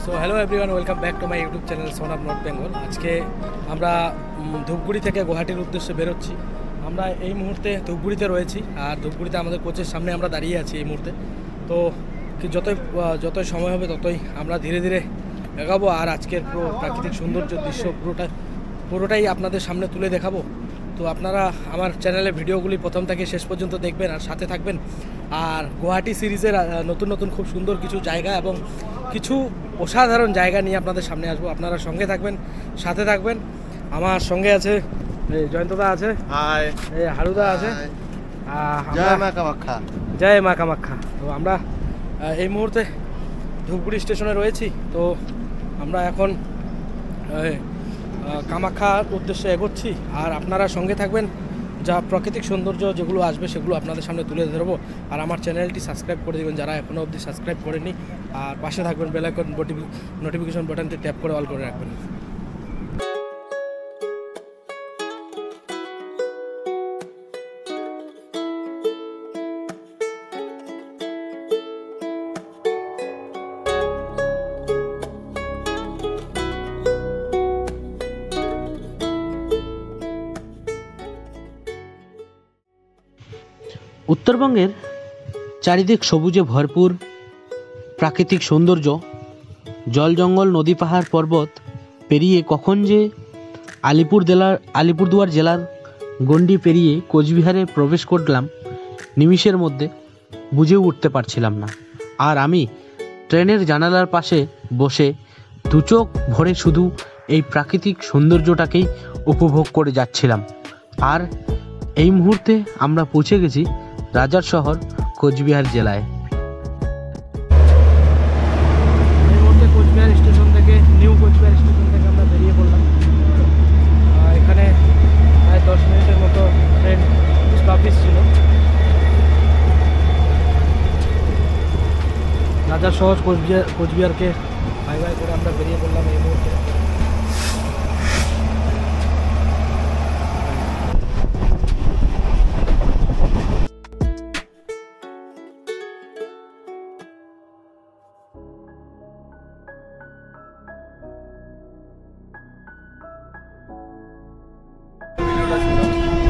So hello everyone, welcome back to my YouTube channel son of north Bengal. আজকে আমরা ধূপগুড়ি থেকে গুয়াহাটির উদ্দেশ্যে বেরোচ্ছি। আমরা এই মুহূর্তে ধূপগুড়িতে রয়েছি, আর ধূপগুড়িতে আমাদের কোচের সামনে আমরা দাঁড়িয়ে আছি এই মুহূর্তে। তো যতই সময় হবে ততই আমরা ধীরে ধীরে এগাবো, আর আজকের পুরো প্রাকৃতিক সৌন্দর্য দৃশ্য পুরোটাই আপনাদের সামনে তুলে দেখাবো। তো আপনারা আমার চ্যানেলে ভিডিওগুলি প্রথম থেকে শেষ পর্যন্ত দেখবেন আর সাথে থাকবেন। আর গুয়াহাটি সিরিজের নতুন নতুন খুব সুন্দর কিছু জায়গা এবং কিছু অসাধারণ জায়গা নিয়ে আপনাদের সামনে আসবো। আপনারা সঙ্গে থাকবেন, সাথে থাকবেন। আমার সঙ্গে আছে জয়ন্তদা আছে, হারুদা আছে, জয় মা কামাখ্যা। জয় মা কামাখ্যা। তো আমরা এই মুহূর্তে ধূপগুড়ি স্টেশনে রয়েছি। তো আমরা এখন কামাখ্যার উদ্দেশ্যে এগোচ্ছি, আর আপনারা সঙ্গে থাকবেন। যা প্রাকৃতিক সৌন্দর্য যেগুলো আসবে সেগুলো আপনাদের সামনে তুলে ধরবো। আর আমার চ্যানেলটি সাবস্ক্রাইব করে দেবেন যারা এখনও অবধি সাবস্ক্রাইব করেনি, আর পাশে থাকবেন বেল আইকন নোটিফিকেশন বাটনটি ট্যাপ করে অল করে রাখবেন। উত্তরবঙ্গের চারিদিক সবুজে ভরপুর প্রাকৃতিক সৌন্দর্য, জল জঙ্গল, নদী, পাহাড়, পর্বত পেরিয়ে কখন যে আলিপুরদুয়ার জেলার গণ্ডি পেরিয়ে কোচবিহারে প্রবেশ করলাম নিমিষের মধ্যে বুঝেও উঠতে পারছিলাম না। আর আমি ট্রেনের জানালার পাশে বসে দুচোখ ভরে শুধু এই প্রাকৃতিক সৌন্দর্যটাকেই উপভোগ করে যাচ্ছিলাম। আর এই মুহূর্তে আমরা পৌঁছে গেছি রাজার শহর কোচবিহার জেলায়। এই মুহূর্তে কোচবিহার স্টেশন থেকে নিউ কোচবিহার স্টেশন থেকে আমরা বেরিয়ে পড়লাম। এখানে প্রায় 10 মিনিটের মতো ট্রেন স্টপেজ ছিল। রাজার শহর কোচবিহারকে বাই বাই করে আমরা বেরিয়ে পড়লাম এই মুহূর্তে।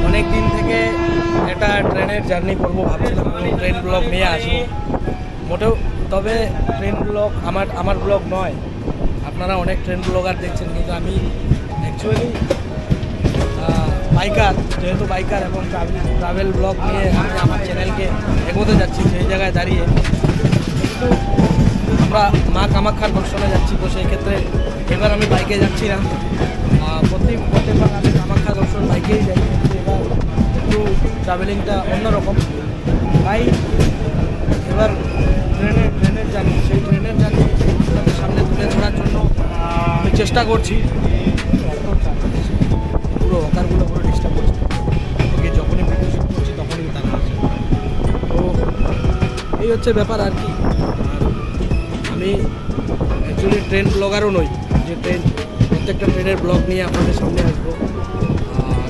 অনেক দিন থেকে একটা ট্রেনের জার্নি করবো ভাবছিলাম, ট্রেন ব্লগ নিয়ে আসবো মোটেও। তবে ট্রেন ব্লগ আমার ব্লগ নয়, আপনারা অনেক ট্রেন ব্লগার দেখছেন, কিন্তু আমি অ্যাকচুয়ালি বাইকার, যেহেতু বাইকার এবং ট্রাভেল ব্লগ নিয়ে আমি আমার চ্যানেলকে এগোতে যাচ্ছি। সেই জায়গায় দাঁড়িয়ে কিন্তু আমরা মা কামাখ্যার দর্শনে যাচ্ছি, তো সেই ক্ষেত্রে এবার আমি বাইকে যাচ্ছি না। প্রত্যেকবার আমি কামাখ্যা দর্শন বাইকেই যাই, কিন্তু এবার একটু ট্রাভেলিংটা অন্যরকম। তাই এবার ট্রেনের জার্নি, সেই ট্রেনের জার্নি আপনাদের সামনে তুলে ধরার জন্য আমি চেষ্টা করছি। পুরো হকারগুলো পুরো ডিস্টার্ব করছে, ওকে যখনই ভিডিও শুট করছি তখনই তারা আসে। তো এই হচ্ছে ব্যাপার আর কি। আমি অ্যাকচুয়ালি ট্রেন ব্লগারও নই যে প্রত্যেকটা ট্রেনের ব্লগ নিয়ে আপনাদের সামনে আসবো।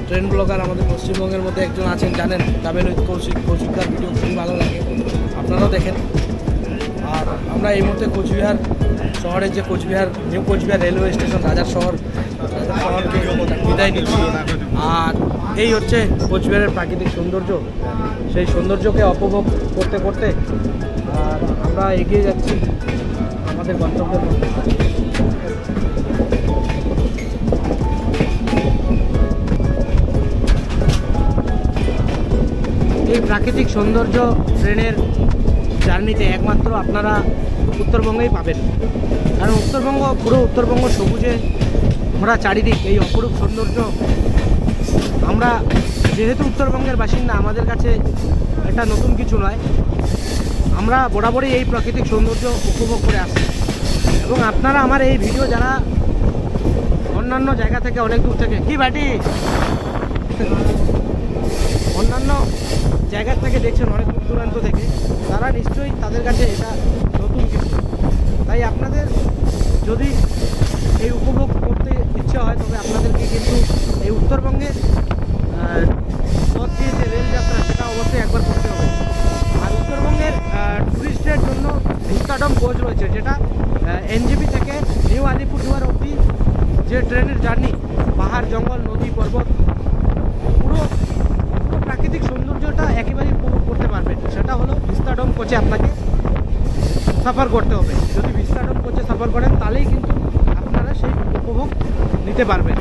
ট্রেন ব্লগার আমাদের পশ্চিমবঙ্গের মধ্যে একজন আছেন, জানেন, ট্রাভেল উইথ কৌশিকদার ভিডিও খুবই ভালো লাগে, আপনারাও দেখেন। আর আমরা এই মুহূর্তে কোচবিহার শহরের যে নিউ কোচবিহার রেলওয়ে স্টেশন, রাজার শহরকে বিদায় নিচ্ছি। আর এই হচ্ছে কোচবিহারের প্রাকৃতিক সৌন্দর্য। সেই সৌন্দর্যকে উপভোগ করতে করতে আর আমরা এগিয়ে যাচ্ছি আমাদের গন্তব্যের মধ্যে। এই প্রাকৃতিক সৌন্দর্য ট্রেনের জার্নিতে একমাত্র আপনারা উত্তরবঙ্গেই পাবেন, কারণ পুরো উত্তরবঙ্গ সবুজে ভরা চারিদিক, এই অপরূপ সৌন্দর্য। আমরা যেহেতু উত্তরবঙ্গের বাসিন্দা, আমাদের কাছে এটা নতুন কিছু নয়। আমরা বরাবরই এই প্রাকৃতিক সৌন্দর্য উপভোগ করে আসছি, এবং আপনারা আমার এই ভিডিও যারা অন্যান্য জায়গা থেকে, অনেক দূর থেকে, কি বাটি অন্যান্য জায়গা থেকে দেখছেন, অনেক দূর দূরান্ত থেকে, তারা নিশ্চয়ই তাদের কাছে এটা নতুন কিছু। তাই আপনাদের যদি এই উপভোগ করতে ইচ্ছা হয়, তবে আপনাদেরকে কিন্তু এই উত্তরবঙ্গের পথ দিয়ে যে রেল যাত্রা, সেটা অবশ্যই একবার করতে হবে। আর উত্তরবঙ্গের টুরিস্টদের জন্য ভূতটা ভিস্টাডম কোচ রয়েছে, যেটা এনজেপি থেকে নিউ আলিপুরদুয়ার অবধি যে ট্রেনের জার্নি, পাহাড় জঙ্গল নদী পর্বত পুরো প্রাকৃতিক সৌন্দর্যটা একেবারেই উপভোগ করতে পারবেন। সেটা হলো ভিস্টাডম কোচে আপনাকে সফর করতে হবে। যদি ভিস্টাডম কোচে সফর করেন তাহলেই কিন্তু আপনারা সেই উপভোগ নিতে পারবেন।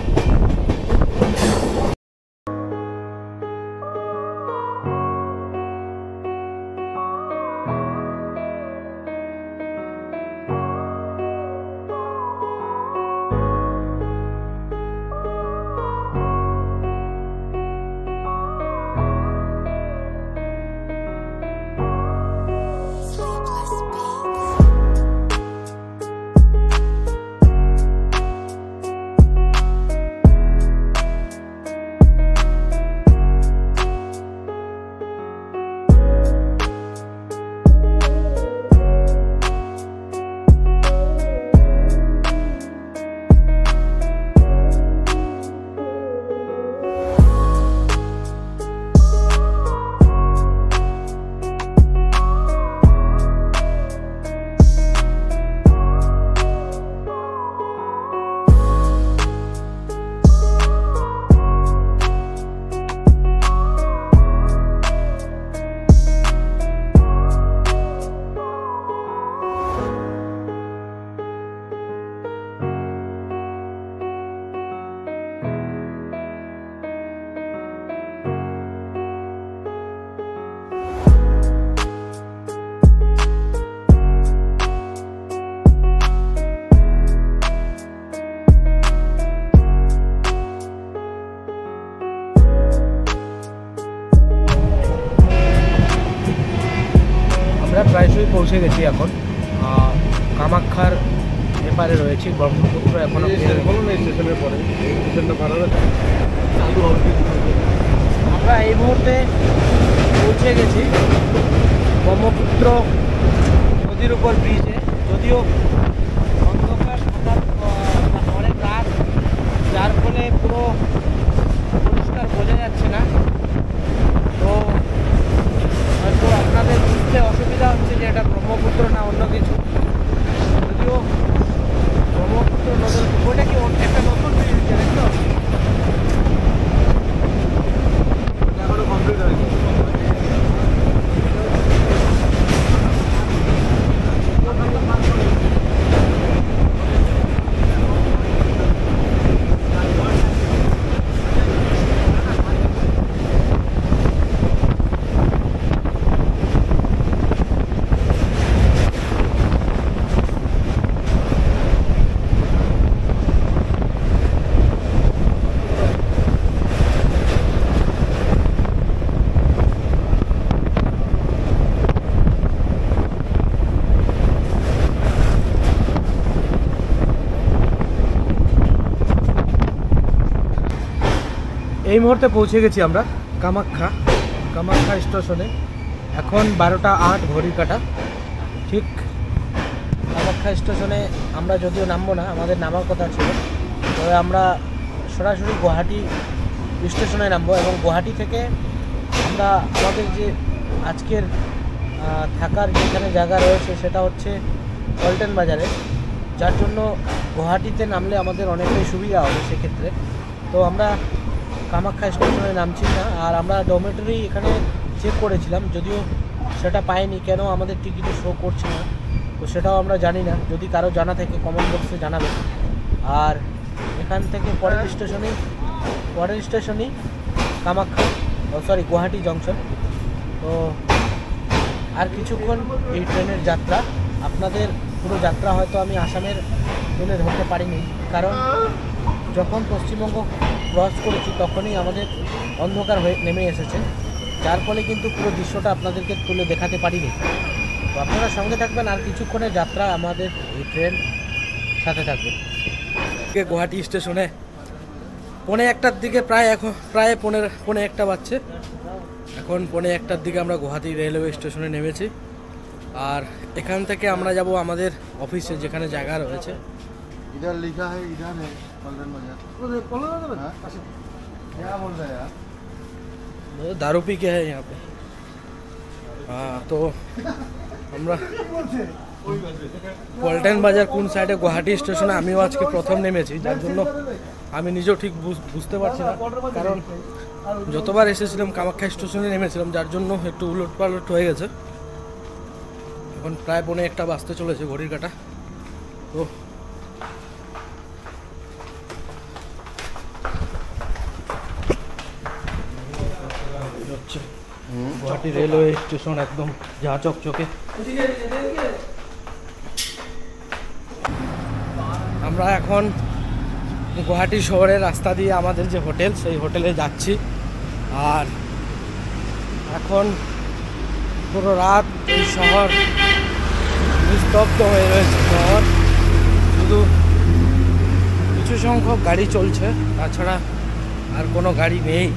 আমরা প্রায়শই পৌঁছে গেছি এখন কামাখ্যার এপারে রয়েছি, ব্রহ্মপুত্র এখনো স্টেশনের পরে আমরা এই মুহূর্তে পৌঁছে গেছি ব্রহ্মপুত্র নদীর উপর ব্রিজে। যদিও অন্ধকার অনেক রাত, যার ফলে পুরো পরিষ্কার বোঝা যাচ্ছে না, তো হয়তো আপনাদের বুঝতে অসুবিধা হচ্ছে যে এটা ব্রহ্মপুত্র না অন্য কিছু। যদিও ব্রহ্মপুত্র নদীর ওইটা কি একটা নতুন ব্রিজ দেখতে এখনো কমপ্লিট হয়নি। এই মুহূর্তে পৌঁছে গেছি আমরা কামাখ্যা স্টেশনে। এখন 12টা 8 ঘড়ির কাঁটা। ঠিক কামাখ্যা স্টেশনে আমরা যদিও নামবো না, আমাদের নামার কথা ছিল, তবে আমরা সরাসরি গুয়াহাটি স্টেশনে নামবো এবং গুয়াহাটি থেকে আমরা আমাদের যে আজকের থাকার যেখানে জায়গা রয়েছে সেটা হচ্ছে পল্টন বাজারে, যার জন্য গুয়াহাটিতে নামলে আমাদের অনেকটাই সুবিধা হবে সেক্ষেত্রে। তো আমরা কামাখ্যা স্টেশনে নামছি না, আর আমরা ডরমেটরি এখানে চেক করেছিলাম, যদিও সেটা পাইনি, কেন আমাদের টিকিটে শো করছে না, তো সেটাও আমরা জানি না। যদি কারো জানা থাকে কমেন্ট বক্সে জানাবেন। আর এখান থেকে পরের স্টেশনই কামাখ্যা, গুয়াহাটি জংশন। তো আর কিছুক্ষণ এই ট্রেনের যাত্রা, আপনাদের পুরো যাত্রা হয়তো আমি আসামের তুলে ধরতে পারিনি, কারণ যখন পশ্চিমবঙ্গ ক্রস করেছি তখনই আমাদের অন্ধকার হয়ে নেমে এসেছে, যার ফলে কিন্তু পুরো দৃশ্যটা আপনাদেরকে তুলে দেখাতে পারিনি। তো আপনারা সঙ্গে থাকবেন, আর কিছুক্ষণের যাত্রা আমাদের এই ট্রেন সাথে থাকবে। গুয়াহাটি স্টেশনে 1:15টার দিকে প্রায় পৌনে একটা বাজছে। এখন 1:15টার দিকে আমরা গুয়াহাটি রেলওয়ে স্টেশনে নেমেছি, আর এখান থেকে আমরা যাব আমাদের অফিসে, যেখানে জায়গা রয়েছে। इधर लिखा है, इधर है पल्टन बाजार। क्या बोल रहे हैं यार? दारू पी के है यहाँ पे। हाँ, तो আমরা পল্টন বাজার কোন সাইডে গুয়াহাটি স্টেশনে আমিও আজকে প্রথম নেমেছি, যার জন্য আমি নিজেও ঠিক বুঝতে পারছি না, কারণ যতবার এসেছিলাম কামাখ্যা স্টেশনে নেমেছিলাম, যার জন্য একটু উলট পালট হয়ে গেছে। এখন প্রায় 1:45 বাজতে চলেছে ঘড়ির কাঁটা। তো হচ্ছে গুয়াহাটি রেলওয়ে স্টেশন, একদম যা চকচকে। আমরা এখন গুয়াহাটি শহরের রাস্তা দিয়ে আমাদের যে হোটেল, সেই হোটেলে যাচ্ছি। আর এখন পুরো রাত এই শহর নিস্তব্ধ হয়ে রয়েছে। শহর শুধু কিছু সংখ্যক গাড়ি চলছে, তাছাড়া আর কোনো গাড়ি নেই।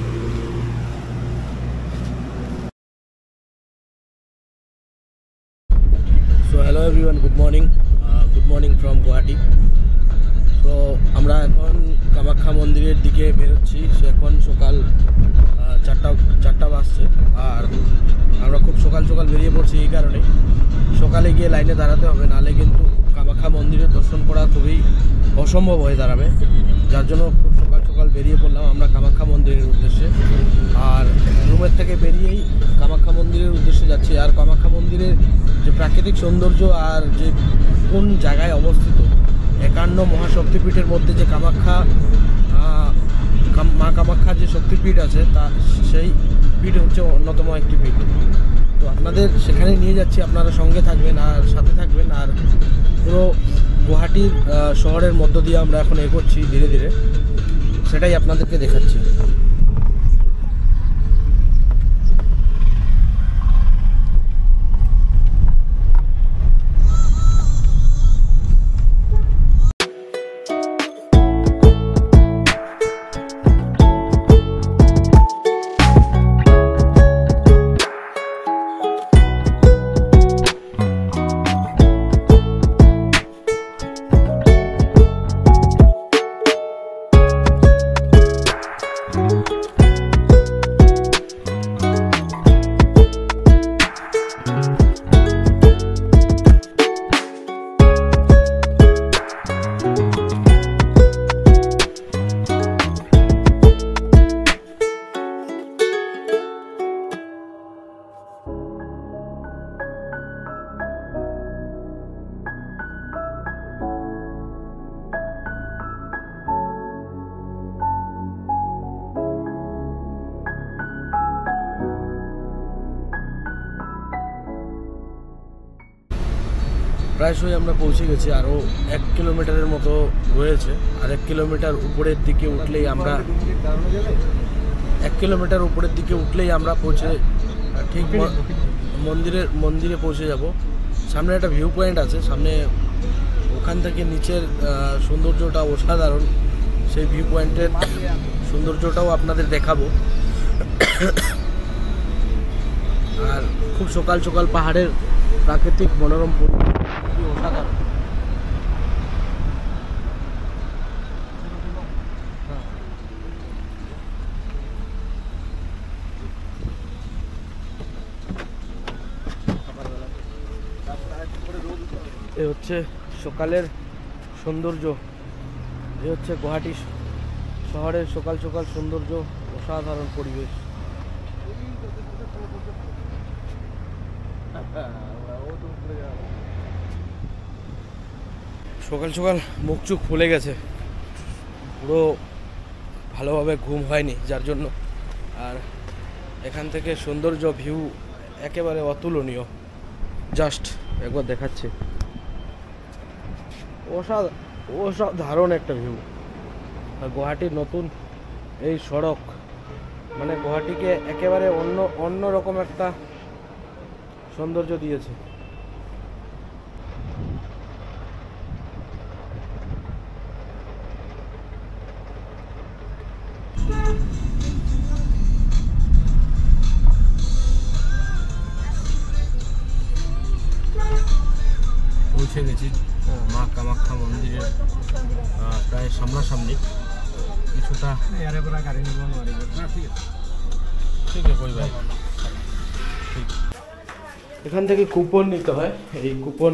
So hello everyone, good morning from Guwahati. তো আমরা এখন কামাখ্যা মন্দিরের দিকে বেরোচ্ছি। এখন সকাল 4টা বাজছে। আর আমরা খুব সকাল বেরিয়ে পড়ছি এই কারণে, সকালে গিয়ে লাইনে দাঁড়াতে হবে, নাহলে কিন্তু কামাখ্যা মন্দিরের দর্শন করা খুবই অসম্ভব হয়ে দাঁড়াবে। যার জন্য খুব সকাল বেরিয়ে পড়লাম আমরা কামাখ্যা মন্দিরের উদ্দেশ্যে। আর রুমের থেকে বেরিয়েই কামাখ্যা মন্দিরের উদ্দেশ্যে যাচ্ছি। আর কামাখ্যা মন্দিরের যে প্রাকৃতিক সৌন্দর্য আর যে কোন জায়গায় অবস্থিত, 51 মহাশক্তিপীঠের মধ্যে যে মা কামাখ্যার যে শক্তিপীঠ আছে, তা সেই পীঠ হচ্ছে অন্যতম একটি পীঠ। তো আপনাদের সেখানে নিয়ে যাচ্ছি, আপনারা সঙ্গে থাকবেন আর সাথে থাকবেন। আর পুরো গুয়াহাটির শহরের মধ্য দিয়ে আমরা এখন এগোচ্ছি ধীরে ধীরে, সেটাই আপনাদেরকে দেখাচ্ছি। প্রায়শই আমরা পৌঁছে গেছি, আরও 1 কিলোমিটারের মতো রয়েছে। আর 1 কিলোমিটার উপরের দিকে উঠলেই আমরা 1 কিলোমিটার উপরের দিকে উঠলেই আমরা পৌঁছে ঠিক মন্দিরে পৌঁছে যাব। সামনে একটা ভিউ পয়েন্ট আছে, সামনে ওখান থেকে নিচের সৌন্দর্যটা অসাধারণ। সেই ভিউ পয়েন্টের সৌন্দর্যটাও আপনাদের দেখাবো। আর খুব সকাল পাহাড়ের প্রাকৃতিক মনোরম পরিবেশ অসাধারণ। এ হচ্ছে সকালের সৌন্দর্য, এ হচ্ছে গুয়াহাটি শহরের সকাল সৌন্দর্য, অসাধারণ পরিবেশ। সকাল মুখ চোখ ফুলে গেছে, পুরো ভালোভাবে ঘুম হয়নি, যার জন্য। আর এখান থেকে সৌন্দর্য ভিউ একেবারে অতুলনীয়, জাস্ট একবার দেখাচ্ছি, অসাধারণ একটা ভিউ। আর গুয়াহাটির নতুন এই সড়ক মানে গুয়াহাটিকে একেবারে অন্য রকম একটা সৌন্দর্য দিয়েছে। পৌঁছে গেছি মা কামাখ্যা মন্দিরের প্রায় সামনাসামনি। কিছুটা ঠিক আছে কই ভাই, ঠিক। এখান থেকে কুপন নিতে হয়, এই কুপন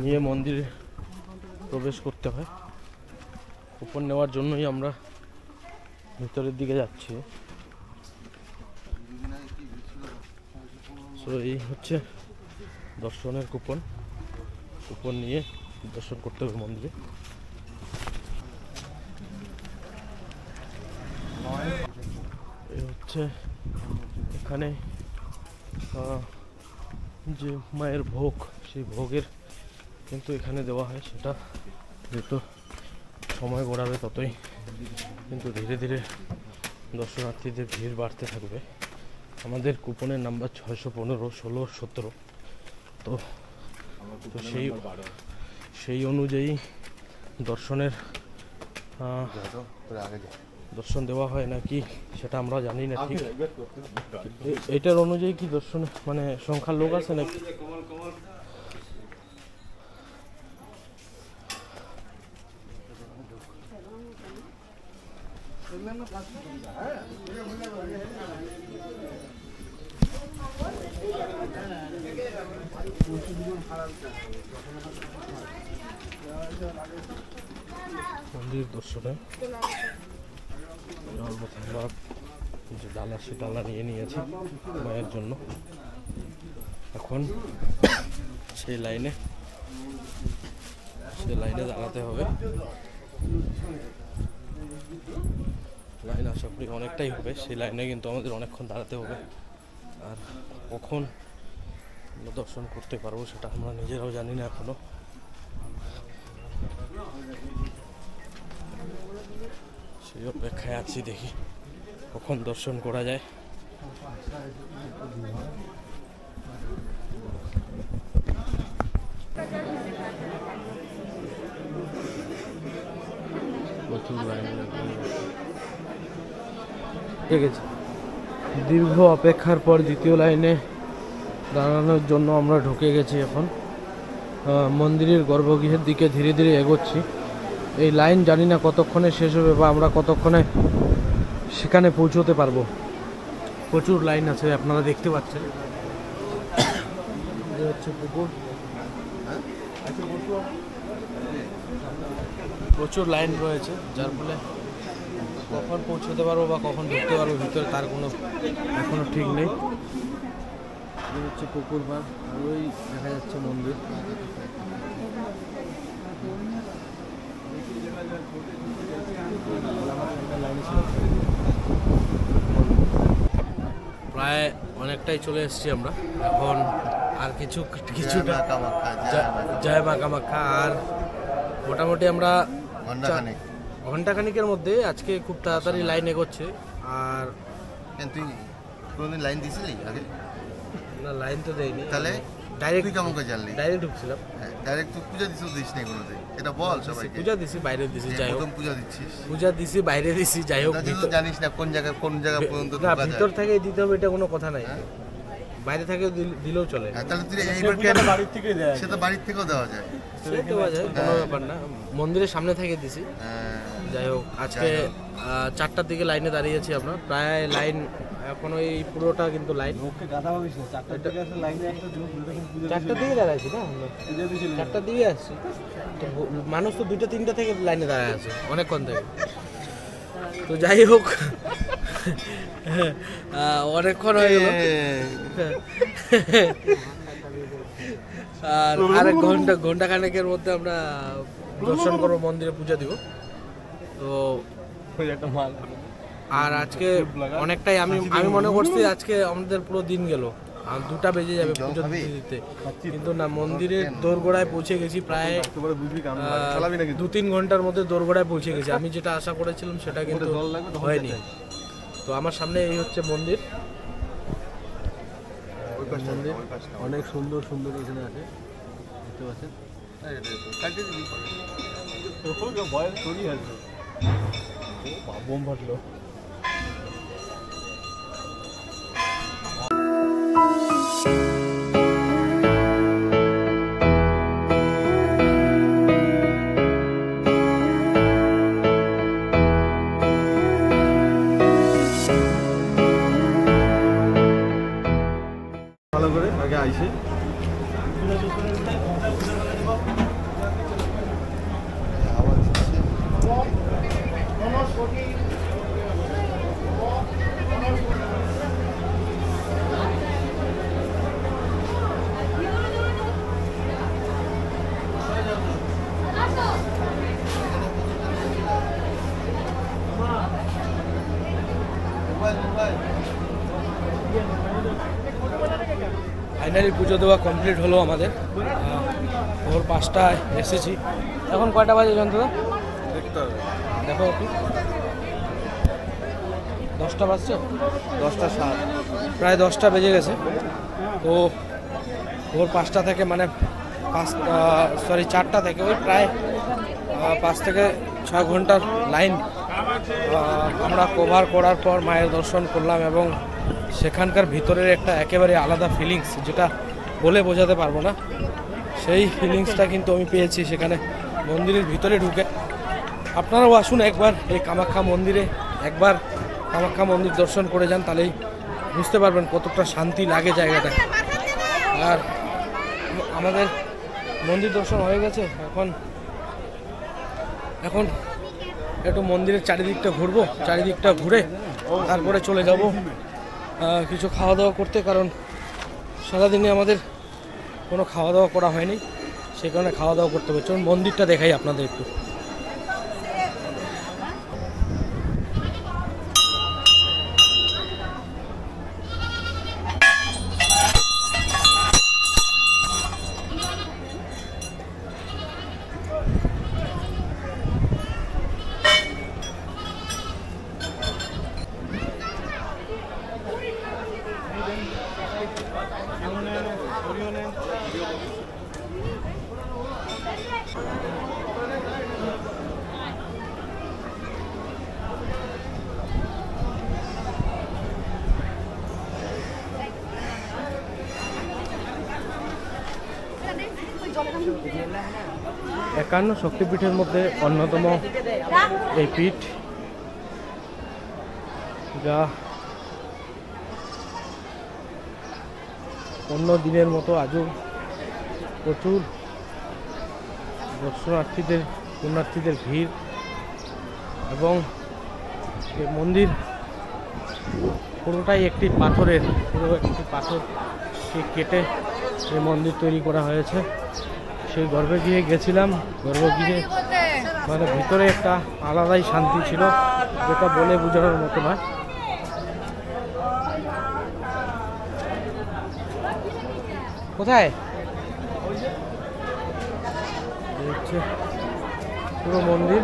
নিয়ে মন্দিরে প্রবেশ করতে হয়। কুপন নেওয়ার জন্যই আমরা ভিতরের দিকে যাচ্ছি। সো এই হচ্ছে দর্শনের কুপন। কুপন নিয়ে দর্শন করতে হবে মন্দিরে। এই হচ্ছে এখানে যে মায়ের ভোগ, সেই ভোগের কিন্তু এখানে দেওয়া হয়। সেটা যত সময় গড়াবে ততই কিন্তু ধীরে ধীরে দর্শনার্থীদের ভিড় বাড়তে থাকবে। আমাদের কুপনের নাম্বার 615, 16, 17। তো সেই অনুযায়ী দর্শনের দর্শন দেওয়া হয় নাকি সেটা আমরা জানি না ঠিক। এটার অনুযায়ী কি দর্শন মানে সংখ্যার লোক আছে নাকি? মন্দির দর্শনে আমরা যে ডালা, সে ডালা নিয়ে নিয়েছি মায়ের জন্য। এখন সেই লাইনে দাঁড়াতে হবে। লাইন আশা করি অনেকটাই হবে। সেই লাইনে কিন্তু আমাদের অনেকক্ষণ দাঁড়াতে হবে। আর কখন আমরা দর্শন করতে পারবো সেটা আমরা নিজেরাও জানি না এখনো। সেই অপেক্ষায় আছি, দেখি কখন দর্শন করা যায়। ঠিক আছে, দীর্ঘ অপেক্ষার পর দ্বিতীয় লাইনে দাঁড়ানোর জন্য আমরা ঢুকে গেছি। এখন মন্দিরের গর্ভগৃহের দিকে ধীরে ধীরে এগোচ্ছি। এই লাইন জানি না কতক্ষণে শেষ হবে বা আমরা কতক্ষণে সেখানে পৌঁছতে পারবো। প্রচুর লাইন আছে, আপনারা দেখতে পাচ্ছেন। হচ্ছে পুকুর, প্রচুর লাইন রয়েছে, যার ফলে কখন পৌঁছতে পারবো বা কখন ঢুকতে পারবো ভিতরে তার কোনো এখনো ঠিক নেই। হচ্ছে পুকুর পাড়, আর ওই দেখা যাচ্ছে মন্দির। প্রায় অনেকটাই চলে এসেছি আমরা। এখন আর কিছুটা জয় মা কামাখ্যা, আর মোটামুটি আমরা ঘন্টাখানিকের মধ্যে আজকে খুব তাড়াতাড়ি লাইন এগোচ্ছে। আর তুই কোনদিন লাইন দিছিলি আগে? না, লাইন তো দেয়নি। তাহলে ডাইরেক্ট কেমন করে জানলি? ডাইরেক্ট ঢুকছিলাম। ডাইরেক্ট তুই পূজা দিছিস? দিস নাই কোনোদিন? এটা বল সবাইকে। পূজা দিছি, বাইরে দিছি, যাই হোক। প্রথম পূজা দিচ্ছিস? পূজা দিছি, বাইরে দিছি, যাই হোক। তুই জানিস না কোন জায়গা পর্যন্ত না, ভিতর থেকে দিতে হবে এটা কোনো কথা নাই। বাইরে থেকে দিলেও চলে। তাহলে তুই এইবার কেন বাড়ির থেকে দেয়? সেটা বাড়ির থেকেও দেওয়া যায়, দেওয়া যায়, কোনো ব্যাপার না। মন্দিরের সামনে থেকে দিছি। যাই হোক, আজকে 4টার দিকে লাইনে দাঁড়িয়েছি আমরা। প্রায় লাইন এখন ওই পুরোটা কিন্তু লাইন। 4টার দিকে দাঁড়াইছি না, 4টার দিকে আসছি। তো মানুষ তো 2টা 3টা থেকে লাইনে দাঁড়ায় আছে অনেকক্ষণ থেকে। তো যাই হোক, অনেকক্ষণ হয়ে গেল। আর আরেক ঘন্টা খানেকের মধ্যে আমরা দর্শন করবো, মন্দিরে পূজা দিব। তো আর আজকে অনেকটাই আমি মনে করছি আজকে আমাদের পুরো দিন গেল, 2টা বেজে যাবে পুজো দিতে। কিন্তু না, মন্দিরের দোরগোড়ায় পৌঁছে গেছি। প্রায় 2-3 ঘন্টার মধ্যে দোরগোড়ায় পৌঁছে গেছি। আমি যেটা আশা করেছিলাম সেটা কিন্তু হয়নি। তো আমার সামনে এই হচ্ছে মন্দির। অনেক সুন্দর সুন্দর এখানে আছে, দেখতে পাচ্ছেন। বোম ফাটলো। ভালো করে আগে আইসে ফাইনালি পুজো দেওয়া কমপ্লিট হলো আমাদের। ভোর 5টায় এসেছি। এখন কয়টা বাজে যন্ত্রদা দেখো একটু? 10টা বাজছে, 10টা 7, প্রায় 10টা বেজে গেছে। তো ভোর 5টা থেকে মানে 4টা থেকে ওই প্রায় 5 থেকে 6 ঘন্টার লাইন আমরা কভার করার পর মায়ের দর্শন করলাম, এবং সেখানকার ভিতরের একটা একেবারে আলাদা ফিলিংস, যেটা বলে বোঝাতে পারবো না। সেই ফিলিংসটা কিন্তু আমি পেয়েছি সেখানে মন্দিরের ভিতরে ঢুকে। আপনারাও আসুন একবার এই কামাখ্যা মন্দিরে, একবার কামাখ্যা মন্দির দর্শন করে যান, তাহলেই বুঝতে পারবেন কতটা শান্তি লাগে জায়গাটা। আর আমাদের মন্দির দর্শন হয়ে গেছে, এখন একটু মন্দিরের চারিদিকটা ঘুরবো, চারিদিকটা ঘুরে তারপরে চলে যাব কিছু খাওয়া দাওয়া করতে, কারণ সারাদিনে আমাদের কোনো খাওয়া দাওয়া করা হয়নি, সেই কারণে খাওয়া দাওয়া করতে হবে। চলুন মন্দিরটা দেখাই আপনাদের একটু। একান্ন শক্তিপীঠের মধ্যে অন্যতম এই পীঠ, যা অন্য দিনের মতো আজও প্রচুর দর্শনার্থীদের পুণ্যার্থীদের ভিড়, এবং এই মন্দির পুরোটাই একটি পাথরের, পুরো একটি পাথরকে কেটে এই মন্দির তৈরি করা হয়েছে। সেই গর্ভগৃহে গেছিলাম, গর্ভগৃহে মানে ভিতরে একটা আলাদাই শান্তি ছিল, যেটা বলে বোঝানোর মতো নয়। কোথায় হচ্ছে পুরো মন্দির,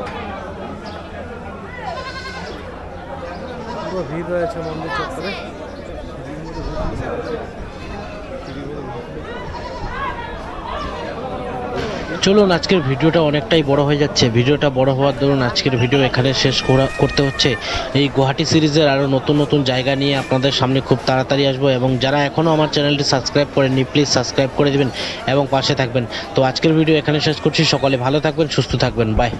পুরো ভিড় রয়েছে মন্দির চত্বরে। চলুন, আজকের ভিডিওটা অনেকটাই বড় হয়ে যাচ্ছে। ভিডিওটা বড় হওয়ার দরুন আজকের ভিডিও এখানে শেষ করতে হচ্ছে। এই গুয়াহাটি সিরিজের আরও নতুন নতুন জায়গা নিয়ে আপনাদের সামনে খুব তাড়াতাড়ি আসবো, এবং যারা এখনও আমার চ্যানেলটি সাবস্ক্রাইব করেননি প্লিজ সাবস্ক্রাইব করে দেবেন এবং পাশে থাকবেন। তো আজকের ভিডিও এখানে শেষ করছি। সকলে ভালো থাকবেন, সুস্থ থাকবেন, বাই।